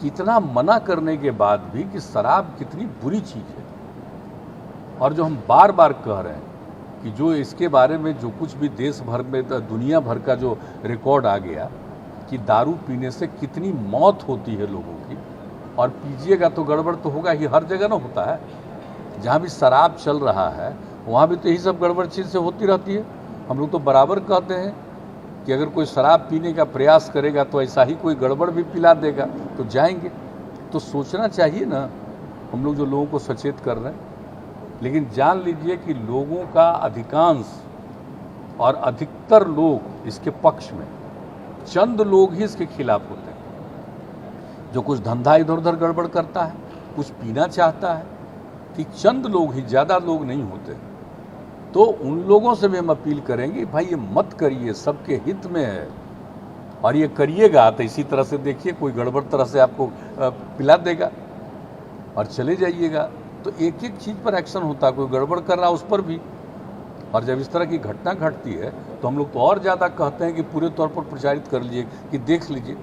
कितना मना करने के बाद भी कि शराब कितनी बुरी चीज़ है, और जो हम बार बार कह रहे हैं कि जो इसके बारे में जो कुछ भी देश भर में दुनिया भर का जो रिकॉर्ड आ गया कि दारू पीने से कितनी मौत होती है लोगों की, और पीजिएगा तो गड़बड़ तो होगा ही, हर जगह ना होता है। जहाँ भी शराब चल रहा है वहाँ भी तो यही सब गड़बड़ चीज़ से होती रहती है। हम लोग तो बराबर कहते हैं कि अगर कोई शराब पीने का प्रयास करेगा तो ऐसा ही कोई गड़बड़ भी पिला देगा तो जाएंगे। तो सोचना चाहिए ना हम लोग जो लोगों को सचेत कर रहे हैं। लेकिन जान लीजिए कि लोगों का अधिकांश और अधिकतर लोग इसके पक्ष में, चंद लोग ही इसके खिलाफ होते हैं। जो कुछ धंधा इधर उधर गड़बड़ करता है, कुछ पीना चाहता है, कि चंद लोग ही, ज़्यादा लोग नहीं होते। तो उन लोगों से भी हम अपील करेंगे भाई ये मत करिए, सबके हित में है, और ये करिएगा तो इसी तरह से देखिए कोई गड़बड़ तरह से आपको पिला देगा और चले जाइएगा। तो एक एक चीज़ पर एक्शन होता है, कोई गड़बड़ कर रहा है उस पर भी। और जब इस तरह की घटना घटती है तो हम लोग तो और ज़्यादा कहते हैं कि पूरे तौर पर प्रचारित कर लीजिए कि देख लीजिए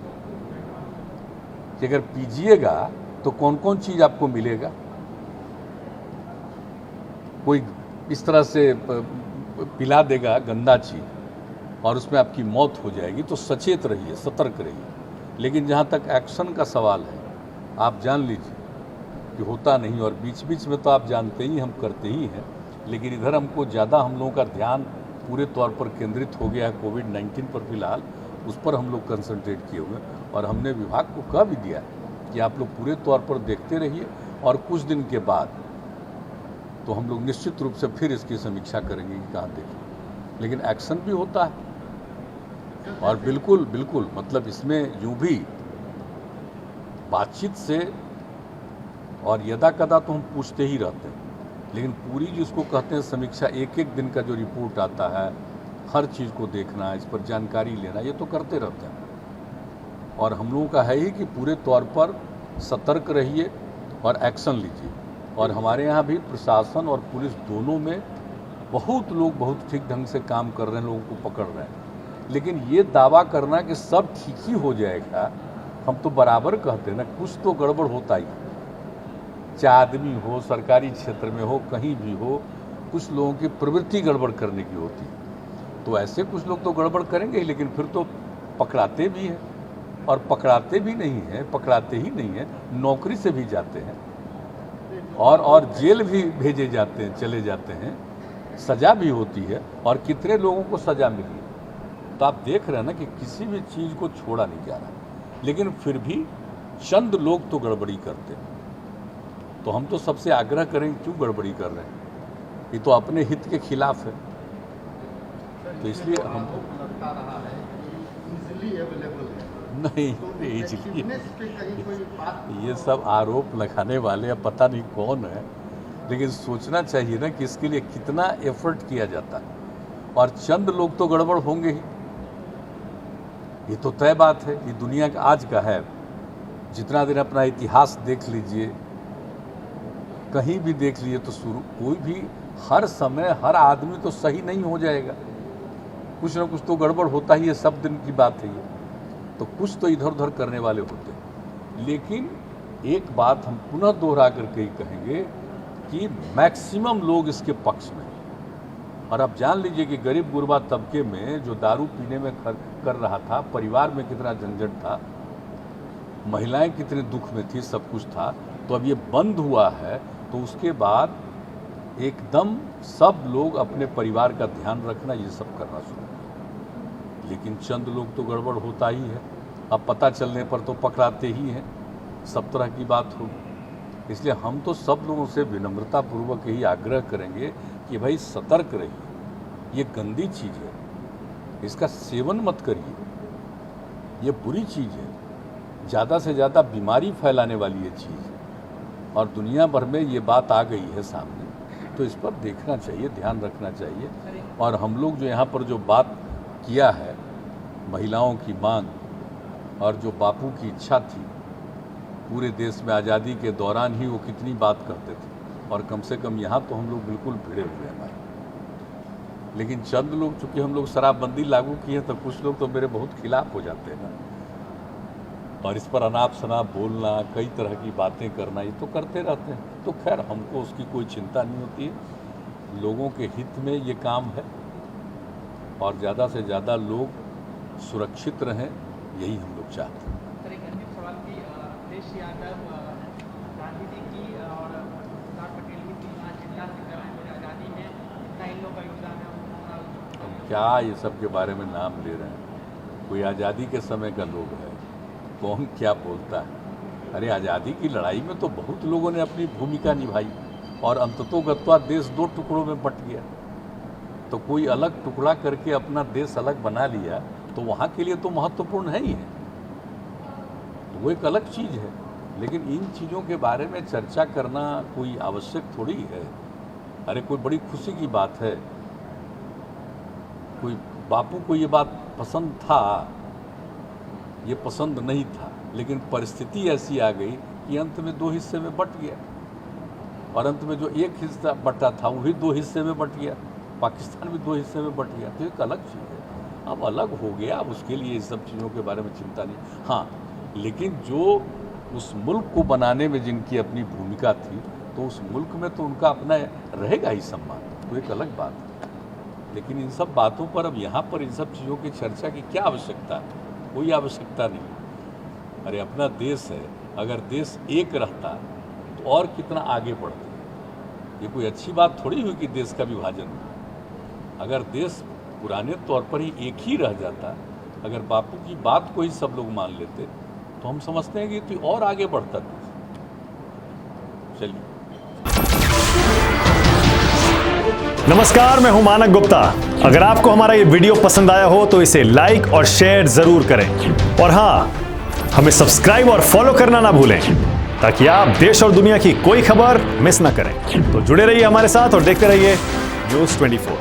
कि अगर पीजिएगा तो कौन कौन चीज़ आपको मिलेगा। कोई इस तरह से पिला देगा गंदा चीज़ और उसमें आपकी मौत हो जाएगी, तो सचेत रहिए, सतर्क रहिए। लेकिन जहाँ तक एक्शन का सवाल है, आप जान लीजिए कि होता नहीं, और बीच बीच में तो आप जानते ही हम करते ही हैं। लेकिन इधर हमको ज़्यादा हम लोगों का ध्यान पूरे तौर पर केंद्रित हो गया है कोविड-19 पर, फिलहाल उस पर हम लोग कंसंट्रेट किए हुए हैं। और हमने विभाग को कह भी दिया है कि आप लोग पूरे तौर पर देखते रहिए, और कुछ दिन के बाद तो हम लोग निश्चित रूप से फिर इसकी समीक्षा करेंगे कि कहाँ देखें। लेकिन एक्शन भी होता है, और बिल्कुल बिल्कुल मतलब इसमें यूँ भी बातचीत से और यदा कदा तो हम पूछते ही रहते हैं, लेकिन पूरी जिसको कहते हैं समीक्षा, एक एक दिन का जो रिपोर्ट आता है, हर चीज़ को देखना, इस पर जानकारी लेना, ये तो करते रहते हैं। और हम लोगों का है ही कि पूरे तौर पर सतर्क रहिए और एक्शन लीजिए। और हमारे यहाँ भी प्रशासन और पुलिस दोनों में बहुत लोग बहुत ठीक ढंग से काम कर रहे हैं, लोगों को पकड़ रहे हैं। लेकिन ये दावा करना कि सब ठीक ही हो जाएगा, हम तो बराबर कहते हैं ना, कुछ तो गड़बड़ होता ही, चाहे आदमी हो, सरकारी क्षेत्र में हो, कहीं भी हो, कुछ लोगों की प्रवृत्ति गड़बड़ करने की होती है। तो ऐसे कुछ लोग तो गड़बड़ करेंगे ही, लेकिन फिर तो पकड़ाते भी हैं, और पकड़ाते भी नहीं हैं, पकड़ाते ही नहीं हैं, नौकरी से भी जाते हैं, और जेल भी भेजे जाते हैं, चले जाते हैं, सज़ा भी होती है, और कितने लोगों को सज़ा मिली है। तो आप देख रहे हैं ना कि किसी भी चीज़ को छोड़ा नहीं जा रहा, लेकिन फिर भी चंद लोग तो गड़बड़ी करते हैं। तो हम तो सबसे आग्रह करेंगे, क्यों गड़बड़ी कर रहे हैं, ये तो अपने हित के खिलाफ है। तो इसलिए हम नहीं, ये सब आरोप लगाने वाले अब पता नहीं कौन है, लेकिन सोचना चाहिए ना कि इसके लिए कितना एफर्ट किया जाता है, और चंद लोग तो गड़बड़ होंगे ही, ये तो तय बात है। ये दुनिया का आज का है, जितना दिन अपना इतिहास देख लीजिए, कहीं भी देख लीजिए, तो शुरू कोई भी हर समय हर आदमी तो सही नहीं हो जाएगा, कुछ ना कुछ तो गड़बड़ होता ही है, सब दिन की बात है ये। तो कुछ तो इधर उधर करने वाले होते हैं। लेकिन एक बात हम पुनः दोहरा करके ही कहेंगे कि मैक्सिमम लोग इसके पक्ष में, और आप जान लीजिए कि गरीब गुरबा तबके में जो दारू पीने में कर रहा था, परिवार में कितना झंझट था, महिलाएं कितने दुख में थी, सब कुछ था। तो अब ये बंद हुआ है, तो उसके बाद एकदम सब लोग अपने परिवार का ध्यान रखना, ये सब करना शुरू। लेकिन चंद लोग तो गड़बड़ होता ही है, अब पता चलने पर तो पकड़ाते ही हैं, सब तरह की बात होगी। इसलिए हम तो सब लोगों से विनम्रतापूर्वक यही आग्रह करेंगे कि भाई सतर्क रहिए, ये गंदी चीज़ है, इसका सेवन मत करिए, ये बुरी चीज़ है, ज़्यादा से ज़्यादा बीमारी फैलाने वाली ये चीज़ है, और दुनिया भर में ये बात आ गई है सामने। तो इस पर देखना चाहिए, ध्यान रखना चाहिए। और हम लोग जो यहाँ पर जो बात किया है, महिलाओं की मांग, और जो बापू की इच्छा थी, पूरे देश में आज़ादी के दौरान ही वो कितनी बात करते थे, और कम से कम यहाँ तो हम लोग बिल्कुल भिड़े हुए हैं हमारे। लेकिन चंद लोग, चूँकि हम लोग शराबबंदी लागू किए, तो कुछ लोग तो मेरे बहुत खिलाफ हो जाते हैं ना। और इस पर अनाप शनाप बोलना, कई तरह की बातें करना, ये तो करते रहते हैं। तो खैर हमको उसकी कोई चिंता नहीं होती है। लोगों के हित में ये काम है और ज़्यादा से ज़्यादा लोग सुरक्षित रहें, यही हम लोग चाहते हैं। सर, एक अन्य सवाल की अखिलेश यादव गांधी जी की और सरदार पटेल की तुलना जिंदा से कर रहे हैं आज़ादी में, इतना इन लोगों का योगदान है। हम क्या ये सब के बारे में नाम ले रहे हैं? कोई आज़ादी के समय का लोग है, कौन क्या बोलता है? अरे आज़ादी की लड़ाई में तो बहुत लोगों ने अपनी भूमिका निभाई और अंततोगत्वा देश दो टुकड़ों में बंट गया। तो कोई अलग टुकड़ा करके अपना देश अलग बना लिया तो वहाँ के लिए तो महत्वपूर्ण है ही है, तो वो एक अलग चीज़ है। लेकिन इन चीज़ों के बारे में चर्चा करना कोई आवश्यक थोड़ी है। अरे कोई बड़ी खुशी की बात है, कोई बापू को ये बात पसंद था, ये पसंद नहीं था, लेकिन परिस्थिति ऐसी आ गई कि अंत में दो हिस्से में बंट गया और अंत में जो एक हिस्सा बटा था वो भी दो हिस्से में बंट गया, पाकिस्तान भी दो हिस्से में बंट गया। तो एक अलग चीज़ है, अब अलग हो गया, अब उसके लिए इस सब चीज़ों के बारे में चिंता नहीं। हाँ, लेकिन जो उस मुल्क को बनाने में जिनकी अपनी भूमिका थी, तो उस मुल्क में तो उनका अपना रहेगा ही सम्मान, तो एक अलग बात है। लेकिन इन सब बातों पर अब यहाँ पर इन सब चीज़ों की चर्चा की क्या आवश्यकता है? कोई आवश्यकता नहीं। अरे अपना देश है, अगर देश एक रहता तो और कितना आगे बढ़ता। ये कोई अच्छी बात थोड़ी हुई कि देश का विभाजन हुआ। अगर देश पुराने तौर पर ही एक ही रह जाता, अगर बापू की बात को ही सब लोग मान लेते, तो हम समझते हैं कि तो और आगे बढ़ता देश। चलिए। नमस्कार, मैं हूं मानक गुप्ता। अगर आपको हमारा ये वीडियो पसंद आया हो तो इसे लाइक और शेयर जरूर करें और हाँ, हमें सब्सक्राइब और फॉलो करना ना भूलें ताकि आप देश और दुनिया की कोई खबर मिस ना करें। तो जुड़े रहिए हमारे साथ और देखते रहिए न्यूज़ 24।